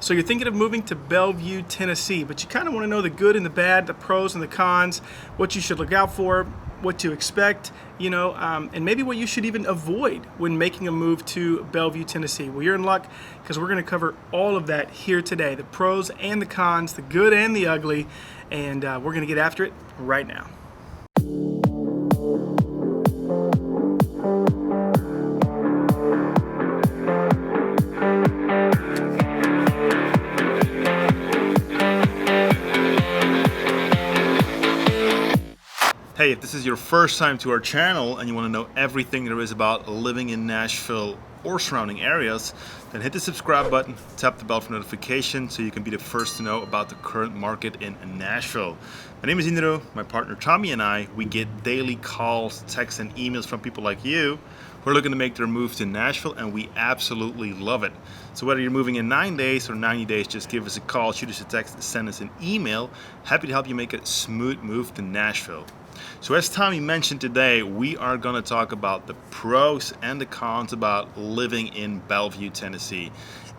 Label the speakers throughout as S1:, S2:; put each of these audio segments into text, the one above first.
S1: So you're thinking of moving to Bellevue, Tennessee, but you kind of want to know the good and the bad, the pros and the cons, what you should look out for, what to expect, and maybe what you should even avoid when making a move to Bellevue, Tennessee. Well, you're in luck because we're going to cover all of that here today, the pros and the cons, the good and the ugly, and we're going to get after it right now.
S2: Hey, if this is your first time to our channel and you want to know everything there is about living in Nashville or surrounding areas, then hit the subscribe button, tap the bell for notifications so you can be the first to know about the current market in Nashville. My name is Indro, my partner Tommy and I, we get daily calls, texts, and emails from people like you who are looking to make their move to Nashville, and we absolutely love it. So whether you're moving in 9 days or 90 days, just give us a call, shoot us a text, send us an email. Happy to help you make a smooth move to Nashville. So as Tommy mentioned today, we are going to talk about the pros and the cons about living in Bellevue, Tennessee.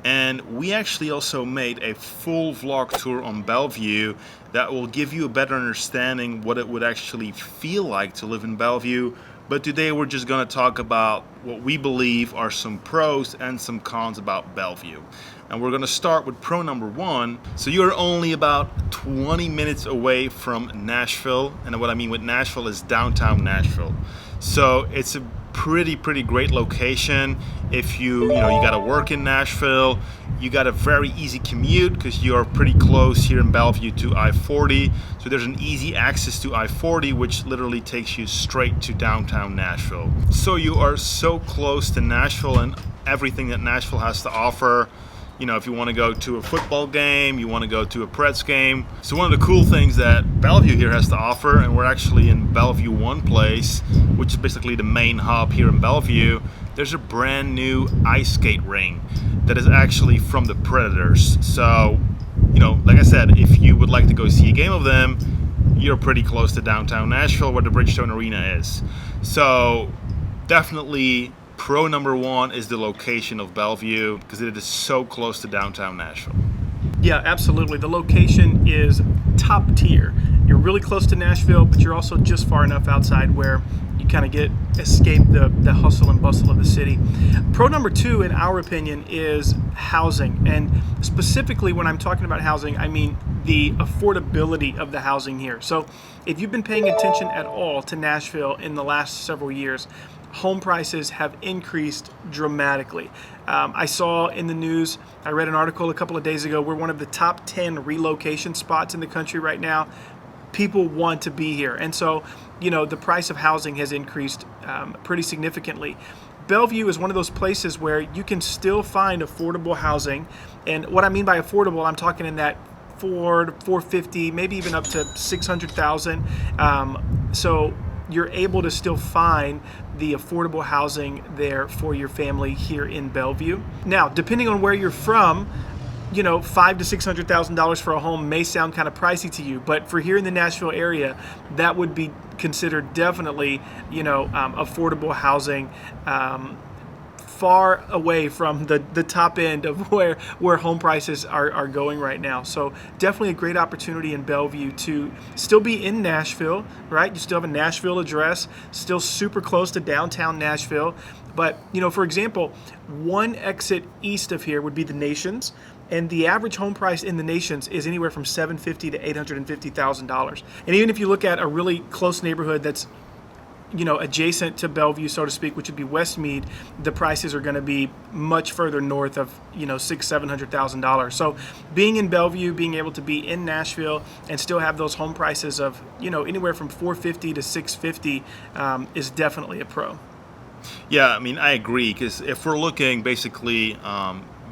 S2: And we actually also made a full vlog tour on Bellevue that will give you a better understanding what it would actually feel like to live in Bellevue. But today we're just going to talk about what we believe are some pros and some cons about Bellevue. And we're going to start with pro number one. So you're only about 20 minutes away from Nashville. And what I mean with Nashville is downtown Nashville. So it's a pretty great location. If you got to work in Nashville, you got a very easy commute because you are pretty close here in Bellevue to I-40. So there's an easy access to I-40, which literally takes you straight to downtown Nashville. So you are so close to Nashville and everything that Nashville has to offer. If you want to go to a football game, you want to go to a Preds game. So one of the cool things that Bellevue here has to offer, and we're actually in Bellevue One Place, which is basically the main hub here in Bellevue, there's a brand new ice skate ring that is actually from the Predators. So, like I said, if you would like to go see a game of them, you're pretty close to downtown Nashville where the Bridgestone Arena is. So definitely pro number one is the location of Bellevue because it is so close to downtown Nashville.
S1: Yeah, absolutely. The location is top tier. You're really close to Nashville, but you're also just far enough outside where you kind of escape the hustle and bustle of the city. Pro number two, in our opinion, is housing. And specifically when I'm talking about housing, I mean the affordability of the housing here. So if you've been paying attention at all to Nashville in the last several years, home prices have increased dramatically. I saw in the news, I read an article a couple of days ago, we're one of the top 10 relocation spots in the country right now. People want to be here. And so, the price of housing has increased pretty significantly. Bellevue is one of those places where you can still find affordable housing. And what I mean by affordable, I'm talking in that $450, maybe even up to $600,000. So you're able to still find the affordable housing there for your family here in Bellevue. Now, depending on where you're from, $500,000 to $600,000 for a home may sound kind of pricey to you, but for here in the Nashville area, that would be considered definitely, affordable housing, far away from the top end of where home prices are going right now. So definitely a great opportunity in Bellevue to still be in Nashville, right? You still have a Nashville address, still super close to downtown Nashville. But, for example, one exit east of here would be the Nations, and the average home price in the Nations is anywhere from $750,000 to $850,000. And even if you look at a really close neighborhood that's adjacent to Bellevue, so to speak, which would be Westmead, the prices are going to be much further north of, $600,000-$700,000. So being in Bellevue, being able to be in Nashville and still have those home prices of, anywhere from $450,000 to $650,000 is definitely a pro.
S2: Yeah, I mean, I agree, because if we're looking basically,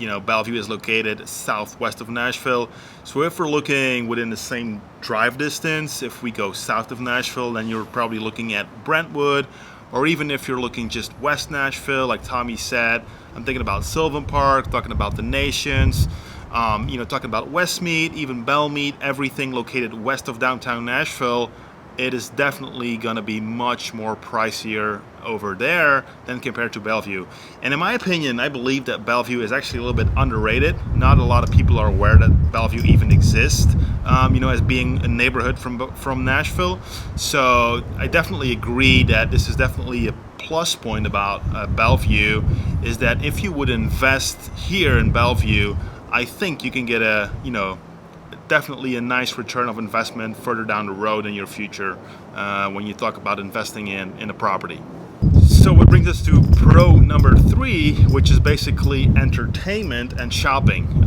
S2: Bellevue is located southwest of Nashville. So if we're looking within the same drive distance, if we go south of Nashville, then you're probably looking at Brentwood, or even if you're looking just west Nashville, like Tommy said, I'm thinking about Sylvan Park, talking about the Nations, talking about Westmead, even Belmead, everything located west of downtown Nashville it is definitely going to be much more pricier over there than compared to Bellevue. And in my opinion, I believe that Bellevue is actually a little bit underrated. Not a lot of people are aware that Bellevue even exists, as being a neighborhood from Nashville. So I definitely agree that this is definitely a plus point about Bellevue, is that if you would invest here in Bellevue, I think you can get definitely a nice return of investment further down the road in your future when you talk about investing in a property. So what brings us to pro number 3, which is basically entertainment and shopping.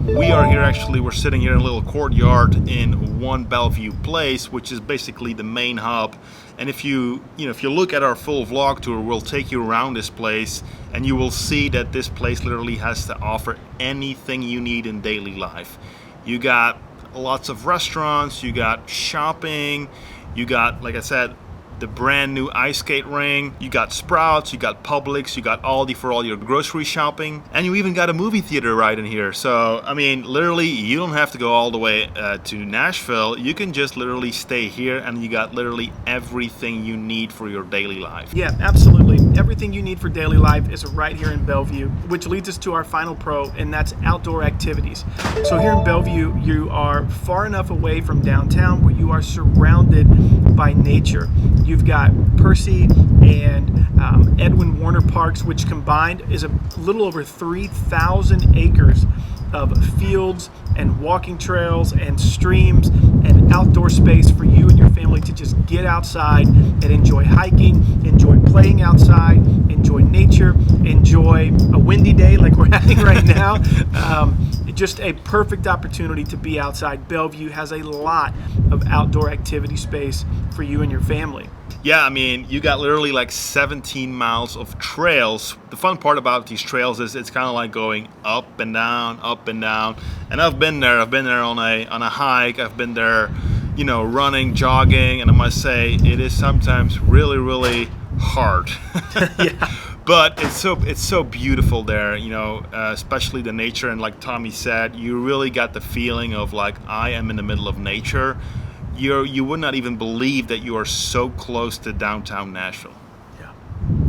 S2: We are here we're sitting here in a little courtyard in One Bellevue Place, which is basically the main hub. And if you look at our full vlog tour, we'll take you around this place and you will see that this place literally has to offer anything you need in daily life. You got lots of restaurants, you got shopping, you got, like I said, the brand new ice skate ring, you got Sprouts, you got Publix, you got Aldi for all your grocery shopping, and you even got a movie theater right in here. So, I mean, literally, you don't have to go all the way to Nashville. You can just literally stay here and you got literally everything you need for your daily life.
S1: Yeah, absolutely. Everything you need for daily life is right here in Bellevue, which leads us to our final pro, and that's outdoor activities. So here in Bellevue, you are far enough away from downtown where you are surrounded by nature. You've got Percy and Edwin Warner Parks, which combined is a little over 3,000 acres of fields and walking trails and streams and outdoor space for you and your family to just get outside and enjoy hiking, enjoy playing outside, enjoy nature, enjoy a windy day like we're having right now. Just a perfect opportunity to be outside. Bellevue has a lot of outdoor activity space for you and your family.
S2: Yeah, I mean, you got literally like 17 miles of trails. The fun part about these trails is it's kind of like going up and down, up and down. And I've been there on a hike. I've been there, running, jogging, and I must say it is sometimes really, really hard.
S1: Yeah.
S2: But it's so beautiful there, especially the nature. And like Tommy said, you really got the feeling of like, I am in the middle of nature. You would not even believe that you are so close to downtown Nashville.
S1: Yeah,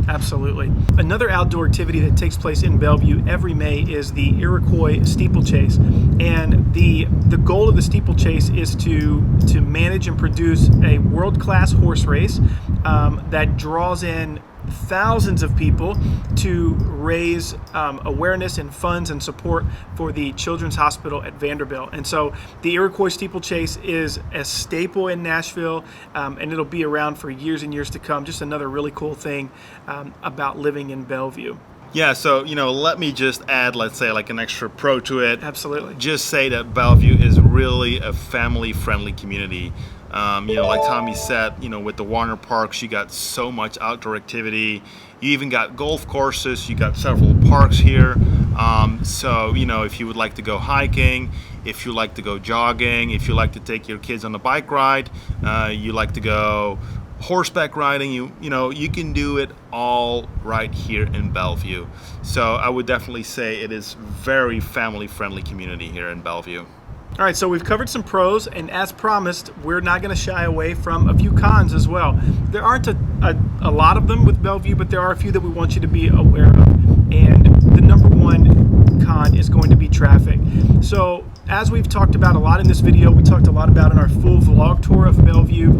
S1: absolutely. Another outdoor activity that takes place in Bellevue every May is the Iroquois steeplechase. And the goal of the steeplechase is to manage and produce a world-class horse race that draws in thousands of people to raise awareness and funds and support for the Children's Hospital at Vanderbilt. And so the Iroquois steeplechase is a staple in Nashville, and it'll be around for years and years to come. Just another really cool thing about living in Bellevue.
S2: Yeah, so, let me just add, let's say, like an extra pro to it.
S1: Absolutely.
S2: Just say that Bellevue is really a family-friendly community. Like Tommy said, with the Warner Parks, you got so much outdoor activity. You even got golf courses. You got several parks here. So, if you would like to go hiking, if you like to go jogging, if you like to take your kids on a bike ride, you like to go horseback riding, you can do it all right here in Bellevue. So I would definitely say it is very family-friendly community here in Bellevue.
S1: All right, so we've covered some pros, and as promised, we're not going to shy away from a few cons as well. There aren't a lot of them with Bellevue, but there are a few that we want you to be aware of. And the number one con is going to be traffic. So as we've talked about a lot in this video, we talked a lot about in our full vlog tour of Bellevue.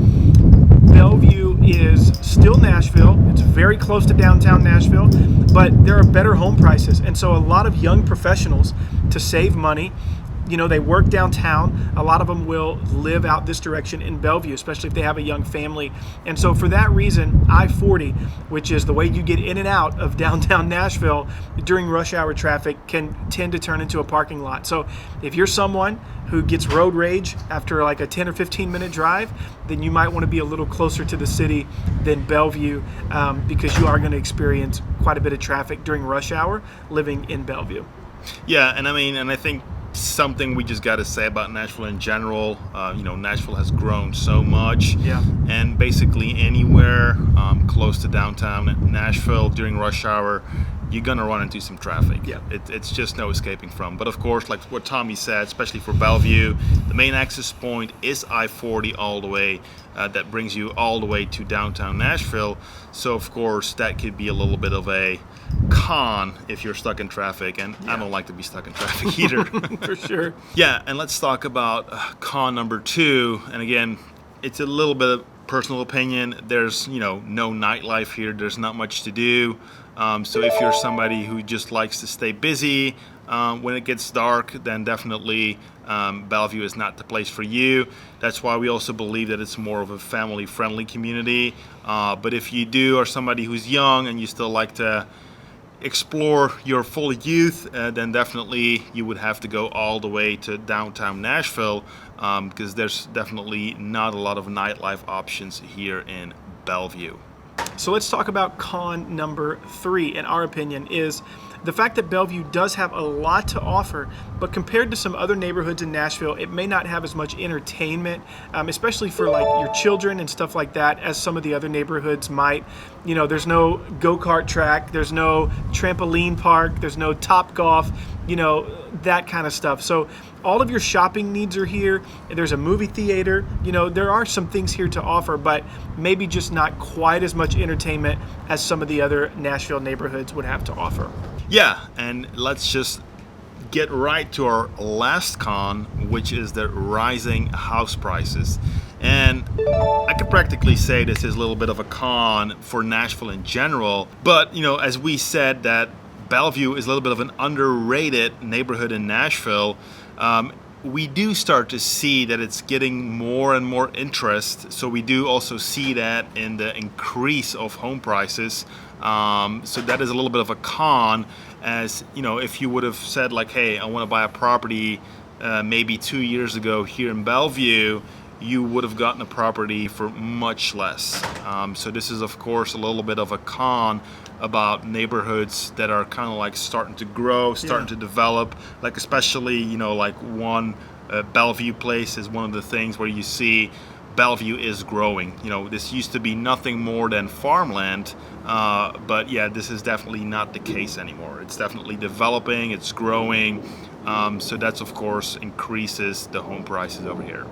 S1: Bellevue is still Nashville. It's very close to downtown Nashville, but there are better home prices. And so a lot of young professionals, to save money, they work downtown. A lot of them will live out this direction in Bellevue, especially if they have a young family. And so for that reason, I-40, which is the way you get in and out of downtown Nashville during rush hour traffic, can tend to turn into a parking lot. So if you're someone who gets road rage after like a 10 or 15 minute drive, then you might want to be a little closer to the city than Bellevue, because you are going to experience quite a bit of traffic during rush hour living in Bellevue.
S2: Yeah, and I think something we just got to say about Nashville in general. Nashville has grown so much.
S1: Yeah.
S2: And basically anywhere close to downtown Nashville during rush hour, you're gonna run into some traffic.
S1: Yeah.
S2: It's just no escaping from. But of course, like what Tommy said, especially for Bellevue, the main access point is I-40 all the way. That brings you all the way to downtown Nashville. So of course, that could be a little bit of a con if you're stuck in traffic, and I don't like to be stuck in traffic either.
S1: For sure.
S2: Yeah, and let's talk about con number 2. And again, it's a little bit of personal opinion. There's no nightlife here. There's not much to do. So if you're somebody who just likes to stay busy when it gets dark, then definitely Bellevue is not the place for you. That's why we also believe that it's more of a family-friendly community. But if you are somebody who's young and you still like to explore your full youth, then definitely you would have to go all the way to downtown Nashville, because there's definitely not a lot of nightlife options here in Bellevue.
S1: So let's talk about con number 3, in our opinion, is the fact that Bellevue does have a lot to offer, but compared to some other neighborhoods in Nashville, it may not have as much entertainment, especially for like your children and stuff like that, as some of the other neighborhoods might. There's no go-kart track, there's no trampoline park, there's no Top Golf, that kind of stuff. So all of your shopping needs are here. There's a movie theater. There are some things here to offer, but maybe just not quite as much entertainment as some of the other Nashville neighborhoods would have to offer.
S2: Yeah, and let's just get right to our last con, which is the rising house prices. And I could practically say this is a little bit of a con for Nashville in general, but as we said, that Bellevue is a little bit of an underrated neighborhood in Nashville. We do start to see that it's getting more and more interest. So we do also see that in the increase of home prices. So that is a little bit of a con, as if you would have said like, hey, I want to buy a property maybe 2 years ago here in Bellevue, you would have gotten a property for much less. So this is of course a little bit of a con about neighborhoods that are kind of like starting to grow, starting to develop, like especially like one Bellevue place is one of the things where you see Bellevue is growing. This used to be nothing more than farmland, but yeah, this is definitely not the case anymore. It's definitely developing, it's growing, so that's of course increases the home prices over here.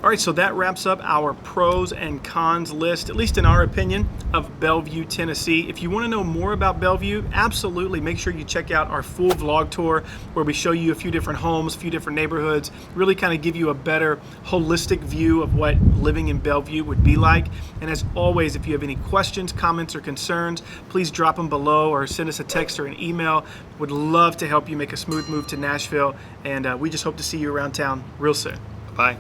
S1: All right, so that wraps up our pros and cons list, at least in our opinion, of Bellevue, Tennessee. If you want to know more about Bellevue, absolutely make sure you check out our full vlog tour where we show you a few different homes, a few different neighborhoods, really kind of give you a better holistic view of what living in Bellevue would be like. And as always, if you have any questions, comments, or concerns, please drop them below or send us a text or an email. Would love to help you make a smooth move to Nashville, and we just hope to see you around town real soon.
S2: Bye.